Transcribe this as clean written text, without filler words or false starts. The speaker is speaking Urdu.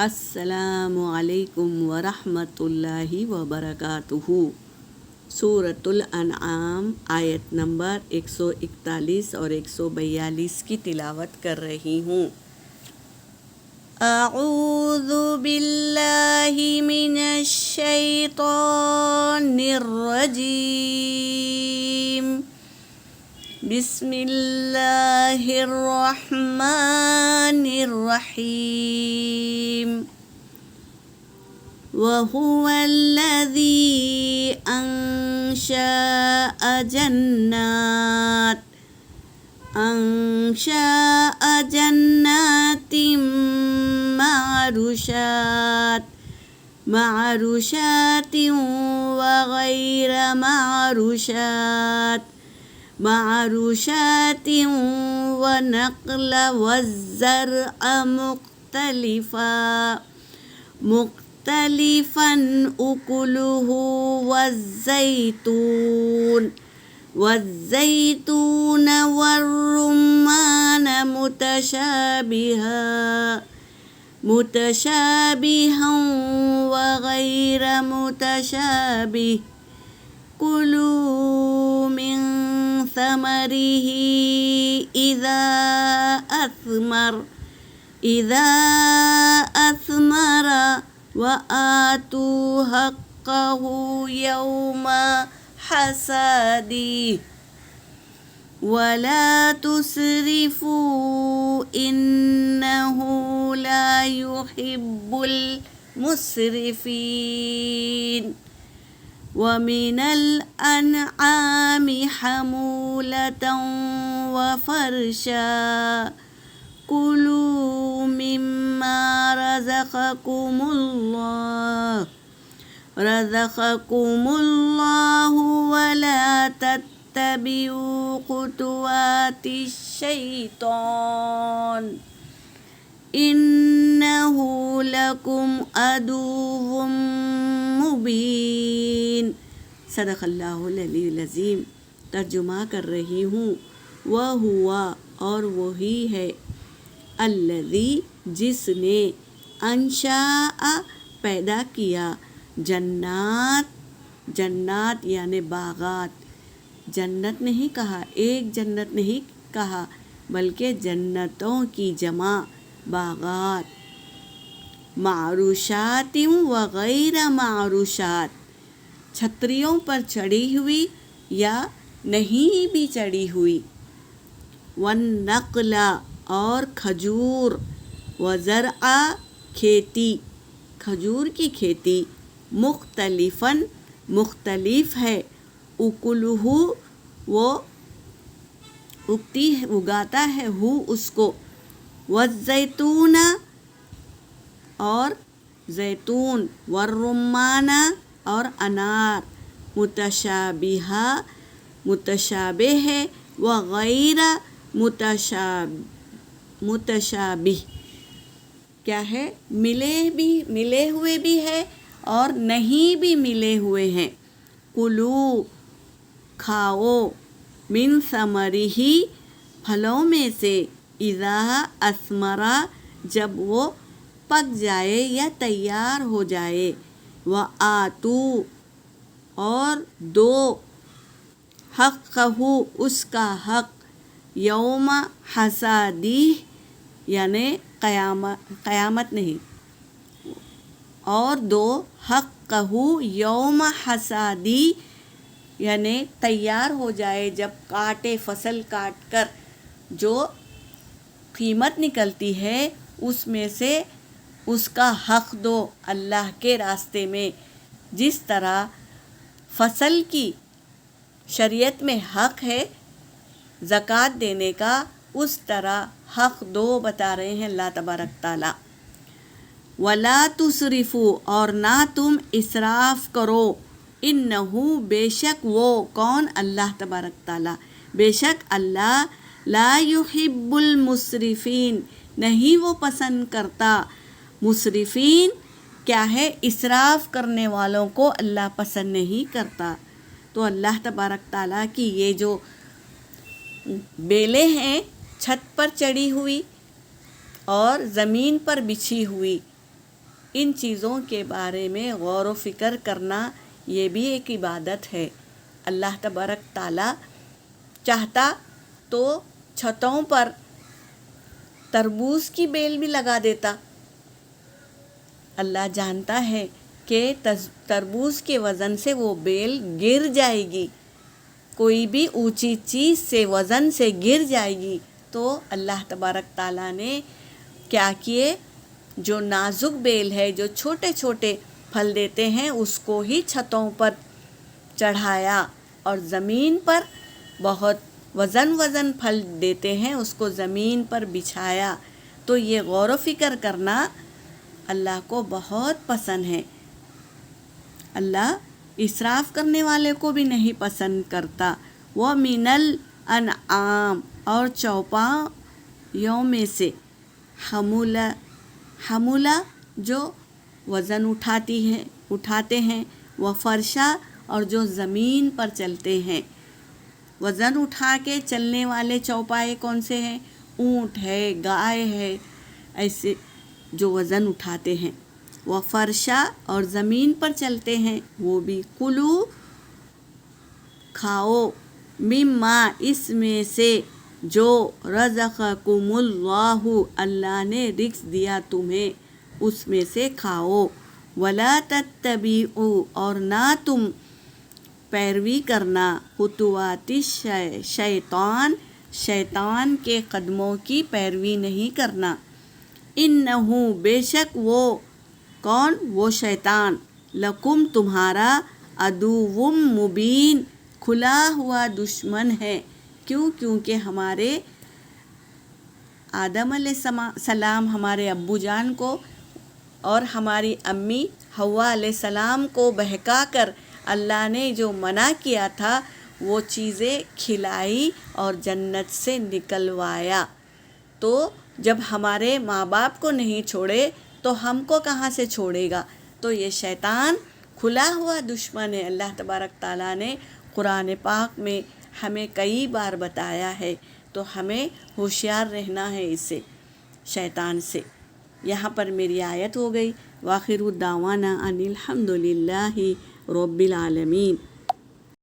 السلام علیکم ورحمۃ اللہ وبرکاتہ۔ سورۃ الانعام آیت نمبر 141 اور 142 کی تلاوت کر رہی ہوں۔ اعوذ باللہ من الشیطان الرجیم، بسم اللہ الرحمن الرحیم۔ وَهُوَ الَّذِي أَنشَأَ جَنَّاتٍ مَعْرُوشَاتٍ وَغَيْرَ معروشات ونخل والزرع مختلفا أكله والزيتون والرمان متشابها وغير متشابه، كلوا من ثمره إذا أثمر وآتوا حقه يوم حصاده ولا تسرفوا إنه لا يحب المسرفين۔ وَمِنَ الْأَنْعَامِ حَمُولَةً وَفَرْشًا، كُلُوا مِمَّا رَزَقَكُمُ اللَّهُ وَلَا تَتَّبِعُوا خُطُوَاتِ الشَّيْطَانِ إِنَّهُ لَكُمْ عَدُوٌّ مبین۔ صدق اللہ العلی العظیم۔ ترجمہ کر رہی ہوں۔ وہ ہوا اور وہی ہے، الذی جس نے، انشاء پیدا کیا، جنات یعنی باغات، جنت نہیں کہا، ایک جنت نہیں کہا بلکہ جنتوں کی جمع باغات، معروشات وغیر معروشات، چھتریوں پر چڑھی ہوئی یا نہیں بھی چڑھی ہوئی، والنخل اور کھجور، وزرع کھیتی، کھجور کی کھیتی، مختلفاً مختلف ہے، اکلہ وہ اگاتا ہے ہو اس کو، والزیتون اور زیتون، والرمان اور انار، متشابہ ہے، وغیر متشابہ کیا ہے، ملے ہوئے بھی ہے اور نہیں بھی ملے ہوئے ہیں، کلو کھاؤ، من ثمرہ پھلوں میں سے، اذا اثمرا جب وہ پک جائے یا تیار ہو جائے، وآتوا اور دو، حقہ اس کا حق، یوم حصادہ یعنی قیامت نہیں، اور دو، حقہ یوم حصادہ یعنی تیار ہو جائے جب کاٹے، فصل کاٹ کر جو قیمت نکلتی ہے اس میں سے اس کا حق دو اللہ کے راستے میں، جس طرح فصل کی شریعت میں حق ہے زکوٰۃ دینے کا، اس طرح حق دو بتا رہے ہیں اللہ تبارک تعالیٰ۔ وَلَا تُسْرِفُوا اور نہ تم اسراف کرو، اِنَّهُ بے شک وہ، کون؟ اللہ تبارک تعالیٰ، بے شک اللہ، لا يحب المسرفین نہیں وہ پسند کرتا، مسرفین کیا ہے، اسراف کرنے والوں کو اللہ پسند نہیں کرتا۔ تو اللہ تبارک تعالیٰ کی یہ جو بیلیں ہیں چھت پر چڑھی ہوئی اور زمین پر بچھی ہوئی، ان چیزوں کے بارے میں غور و فکر کرنا یہ بھی ایک عبادت ہے۔ اللہ تبارک تعالیٰ چاہتا تو چھتوں پر تربوز کی بیل بھی لگا دیتا۔ اللہ جانتا ہے کہ تربوز کے وزن سے وہ بیل گر جائے گی، کوئی بھی اونچی چیز سے وزن سے گر جائے گی، تو اللہ تبارک تعالیٰ نے کیا کیے، جو نازک بیل ہے، جو چھوٹے چھوٹے پھل دیتے ہیں، اس کو ہی چھتوں پر چڑھایا، اور زمین پر بہت وزن پھل دیتے ہیں اس کو زمین پر بچھایا۔ تو یہ غور و فکر کرنا اللہ کو بہت پسند ہے۔ اللہ اسراف کرنے والے کو بھی نہیں پسند کرتا۔ وَمِنَ الْأَنْعَامِ اور چوپایوں میں سے، حمولہ جو وزن اٹھاتے ہیں، وَفَرْشًا اور جو زمین پر چلتے ہیں۔ وزن اٹھا کے چلنے والے چوپائے کون سے ہیں؟ اونٹ ہے، گائے ہے، ایسے جو وزن اٹھاتے ہیں۔ وَفَرْشًا اور زمین پر چلتے ہیں، وہ بھی کلو کھاؤ، مما اس میں سے جو رزقکم اللہ اللہ نے رزق دیا تمہیں، اس میں سے کھاؤ۔ ولا تتبعوا اور نہ تم پیروی کرنا، خطوات شیطان کے قدموں کی پیروی نہیں کرنا۔ انہ بے شک وہ کون؟ وہ شیطان، لکم تمہارا، عدو مبین کھلا ہوا دشمن ہے۔ کیوں؟ کیونکہ ہمارے آدم علیہ السلام، ہمارے ابو جان کو اور ہماری امی حوا علیہ السلام کو بہکا کر اللہ نے جو منع کیا تھا وہ چیزیں کھلائی اور جنت سے نکلوایا۔ تو جب ہمارے ماں باپ کو نہیں چھوڑے تو ہم کو کہاں سے چھوڑے گا؟ تو یہ شیطان کھلا ہوا دشمن ہے۔ اللہ تبارک تعالیٰ نے قرآن پاک میں ہمیں کئی بار بتایا ہے، تو ہمیں ہوشیار رہنا ہے اس سے، شیطان سے۔ یہاں پر میری آیت ہو گئی۔ وآخر دعوانا ان الحمد للہ رب العالمین۔